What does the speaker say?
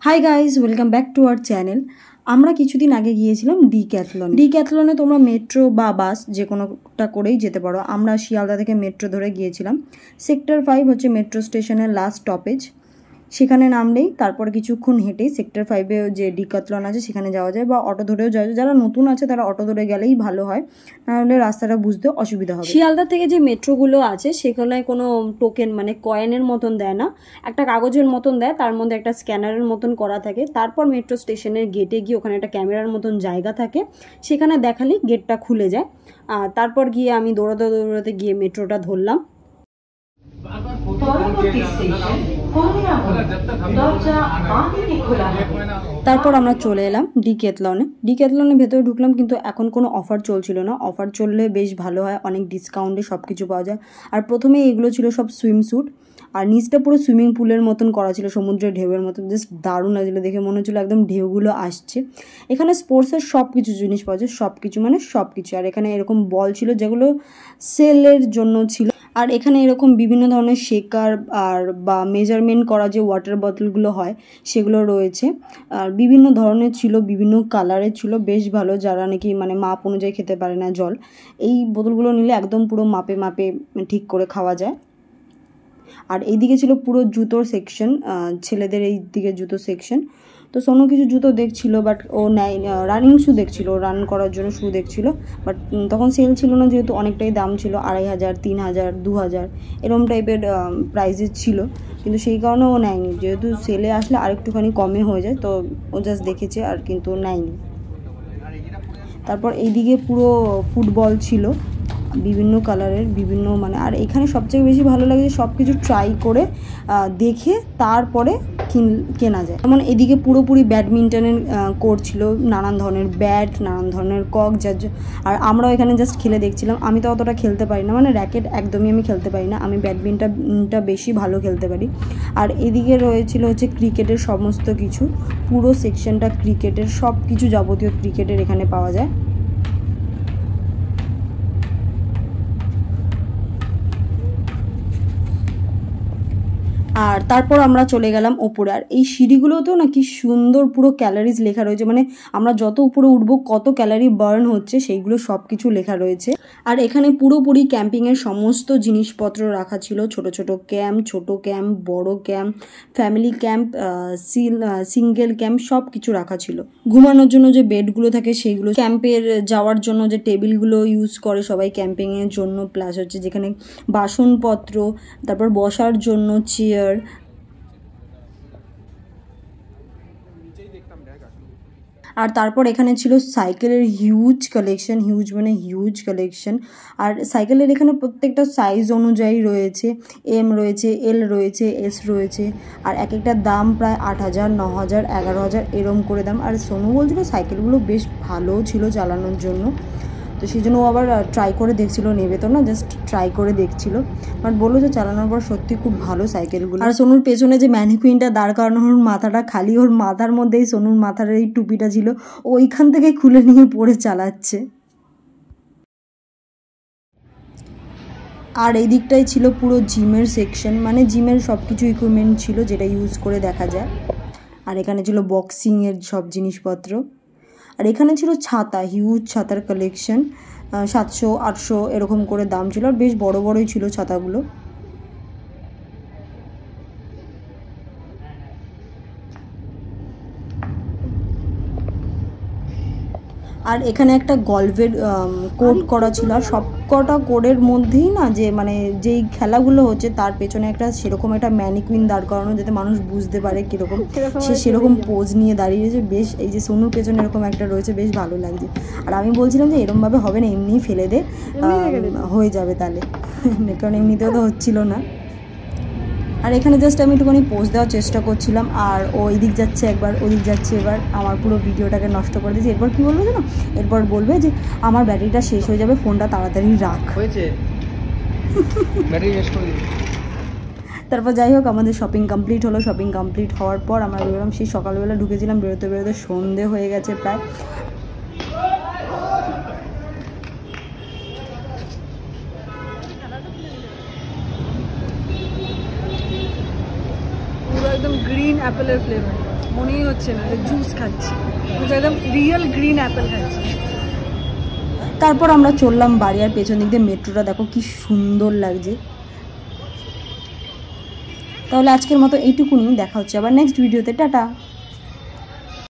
Hi guys, welcome back to our channel. আমরা কিছুদিন আগে গিয়েছিলাম ডিক্যাথলনে তোমরা মেট্রো বা বাস যে কোনোটা করেই যেতে পারো। আমরা শিয়ালদা থেকে মেট্রো ধরে গিয়েছিলাম। সেক্টর 5 হচ্ছে মেট্রো স্টেশনের লাস্ট স্টপেজ। সেখানে নামলেই তারপর কিছুক্ষণ হেঁটেই সেক্টর 5-এ যে ডিক্যাথলন আছে সেখানে যাওয়া যায়, বা অটো ধরেও যাওয়া যায়। যারা নতুন আছে তারা অটো ধরে গেলেই ভালো হয়, নাহলে রাস্তাটা বুঝতে অসুবিধা হবে। শিয়ালদা থেকে যে মেট্রোগুলো আছে সেখানে কোনো টোকেন মানে কয়েনের মতন দেয় না, একটা কাগজের মতন দেয়, তার মধ্যে একটা স্ক্যানারের মতন করা থাকে। তারপর মেট্রো স্টেশনের গেটে গিয়ে ওখানে একটা ক্যামেরার মতন জায়গা থাকে, সেখানে দেখালেই গেটটা খুলে যায়। তারপর গিয়ে আমি দৌড়াতে গিয়ে মেট্রোটা ধরলাম। তারপর আমরা চলে এলাম ডিক্যাথলনের ভেতরে ঢুকলাম, কিন্তু এখন কোনো অফার চলছিল না। অফার চললে বেশ ভালো হয়, অনেক ডিসকাউন্টে সব কিছু পাওয়া যায়। আর প্রথমে এগুলো ছিল সব সুইমস্যুট, আর নিচটা পুরো সুইমিং পুলের মতন করা ছিল, সমুদ্রের ঢেউয়ের মতন। জাস্ট দারুণ লাগছিলো দেখে, মনে হচ্ছিলো একদম ঢেউগুলো আসছে। এখানে স্পোর্টসের সব কিছু জিনিস পাওয়া যায়, সব কিছু মানে সব কিছু। আর এখানে এরকম বল ছিল যেগুলো সেলের জন্য ছিল। আর এখানে এরকম বিভিন্ন ধরনের শেকার আর বা মেজারমেন্ট করা যে ওয়াটার বোতলগুলো হয় সেগুলো রয়েছে। আর বিভিন্ন ধরনের ছিল, বিভিন্ন কালারের ছিল, বেশ ভালো। যারা নাকি মানে মাপ অনুযায়ী খেতে পারে না জল, এই বোতলগুলো নিলে একদম পুরো মাপে মাপে ঠিক করে খাওয়া যায়। আর এইদিকে ছিল পুরো জুতোর সেকশন, ছেলেদের এই দিকে জুতো সেকশন। তো সোনু কিছু জুতো দেখছিল, বাট ও নেয়, রানিং শু দেখছিল, রান করার জন্য শু দেখছিল। বাট তখন সেল ছিল না, যেহেতু অনেকটাই দাম ছিল, 2500, 3000, 2000 এরকম টাইপের প্রাইজেস ছিল। কিন্তু সেই কারণে ও নেয়নি, যেহেতু সেলে আসলে আরেকটুখানি কমে হয়ে যায়, তো ও জাস্ট দেখেছে আর কিন্তু নেয়নি। তারপর এইদিকে পুরো ফুটবল ছিল বিভিন্ন কালারের, বিভিন্ন মানে। আর এখানে সবচেয়ে বেশি ভালো লাগে যে সব কিছু ট্রাই করে দেখে তারপরে কেনা যায়। যেমন এদিকে পুরোপুরি ব্যাডমিন্টনের কোর্ট ছিল, নানান ধরনের ব্যাট, নানান ধরনের কক, আর আমরাও এখানে জাস্ট খেলে দেখছিলাম। আমি তো অতটা খেলতে পারি না, মানে র্যাকেট একদমই আমি খেলতে পারি না, আমি ব্যাডমিন্টনটা বেশি ভালো খেলতে পারি। আর এদিকে রয়েছিল হচ্ছে ক্রিকেটের সমস্ত কিছু, পুরো সেকশনটা ক্রিকেটের, সব কিছু যাবতীয় ক্রিকেটের এখানে পাওয়া যায়। আর তারপর আমরা চলে গেলাম ওপরে। আর এই সিঁড়িগুলোতেও না কি সুন্দর পুরো ক্যালোরিজ লেখা রয়েছে, মানে আমরা যত উপরে উঠবো কত ক্যালোরি বার্ন হচ্ছে সেইগুলো সব কিছু লেখা রয়েছে। আর এখানে পুরোপুরি ক্যাম্পিংয়ের সমস্ত জিনিসপত্র রাখা ছিল, ছোট ছোট ক্যাম্প, ছোট ক্যাম্প, বড় camp, family camp, single camp, সব কিছু রাখা ছিল। ঘুমানোর জন্য যে বেডগুলো থাকে সেইগুলো, ক্যাম্পের যাওয়ার জন্য যে টেবিলগুলো ইউজ করে সবাই ক্যাম্পিংয়ের জন্য, প্লাস হচ্ছে যেখানে বাসনপত্র, তারপর বসার জন্য চেয়ার। আর তারপর এখানে ছিল সাইকেলের হিউজ কালেকশন, হিউজ মানে হিউজ কালেকশন। আর সাইকেলের এখানে প্রত্যেকটা সাইজ অনুযায়ী রয়েছে, এম রয়েছে, এল রয়েছে, এস রয়েছে। আর এক একটা দাম প্রায় 8000, 9000, 11000 এরম করে দাম। আর সোনু বলছিল সাইকেলগুলো বেশ ভালোও ছিল চালানোর জন্য, তো সেই জন্য ও আবার ট্রাই করে দেখছিল, নেবে তো না, জাস্ট ট্রাই করে দেখছিল। বাট বললো যে চালানোর পর সত্যি খুব ভালো সাইকেলগুলো। আর সোনুর পেছনে যে ম্যানিকুইনটা দাঁড় করানো, ওর মাথাটা খালি, ওর মাথার মধ্যেই সোনুর মাথার এই টুপিটা ছিল, ওইখান থেকে খুলে নিয়ে পড়ে চালাচ্ছে। আর এই দিকটাই ছিল পুরো জিমের সেকশন, মানে জিমের সব কিছু ইকুইপমেন্ট ছিল যেটা ইউজ করে দেখা যায়। আর এখানে ছিল বক্সিংয়ের সব জিনিসপত্র। আর এখানে ছিল ছাতা, হিউজ ছাতার কালেকশন, 700, 800 এরকম করে দাম ছিল। আর বেশ বড় বড়ই ছিল ছাতাগুলো। আর এখানে একটা গল্ফের কোড করা ছিল। আর সব কটা কোডের মধ্যেই না যে মানে যেই খেলাগুলো হচ্ছে তার পেছনে একটা সেরকম একটা ম্যানিকুইন দাঁড় করানো, যাতে মানুষ বুঝতে পারে কীরকম সে সেরকম পোজ নিয়ে দাঁড়িয়েছে। বেশ, এই যে সোনুর পেছনে এরকম একটা রয়েছে, বেশ ভালো লাগছে। আর আমি বলছিলাম যে এরমভাবে হবে না, এমনিই ফেলে দে, হয়ে যাবে তাহলে, কারণ এমনিতেও তো হচ্ছিল না। আর এখানে জাস্ট আমি একটুখানি পোজ দেওয়ার চেষ্টা করছিলাম। আর ও এদিক যাচ্ছে একবার, ওদিক যাচ্ছে, এবার আমার পুরো ভিডিওটাকে নষ্ট করে দিয়েছে। এরপর কী বলবো জানো, এরপর বলবে যে আমার ব্যাটারিটা শেষ হয়ে যাবে, ফোনটা তাড়াতাড়ি রাখ। তারপর যাই হোক, আমাদের শপিং কমপ্লিট হলো। শপিং কমপ্লিট হওয়ার পর আমরা বেরোলাম। সেই সকালবেলা ঢুকেছিলাম, বেরোতে বেরোতে সন্ধে হয়ে গেছে প্রায়। एकदम ग्रीन एप्पल फ्लेवर। মনেই হচ্ছে না যে জুস খাচ্ছি, একদম রিয়েল গ্রিন অ্যাপেল খাচ্ছি। তারপর আমরা চললাম বাড়ি, আর পেছন দিক দিয়ে মেট্রোটা দেখো কি সুন্দর লাগছে। তাহলে আজকের মতো এইটুকুনি, দেখা হচ্ছে আবার নেক্সট ভিডিওতে, টাটা।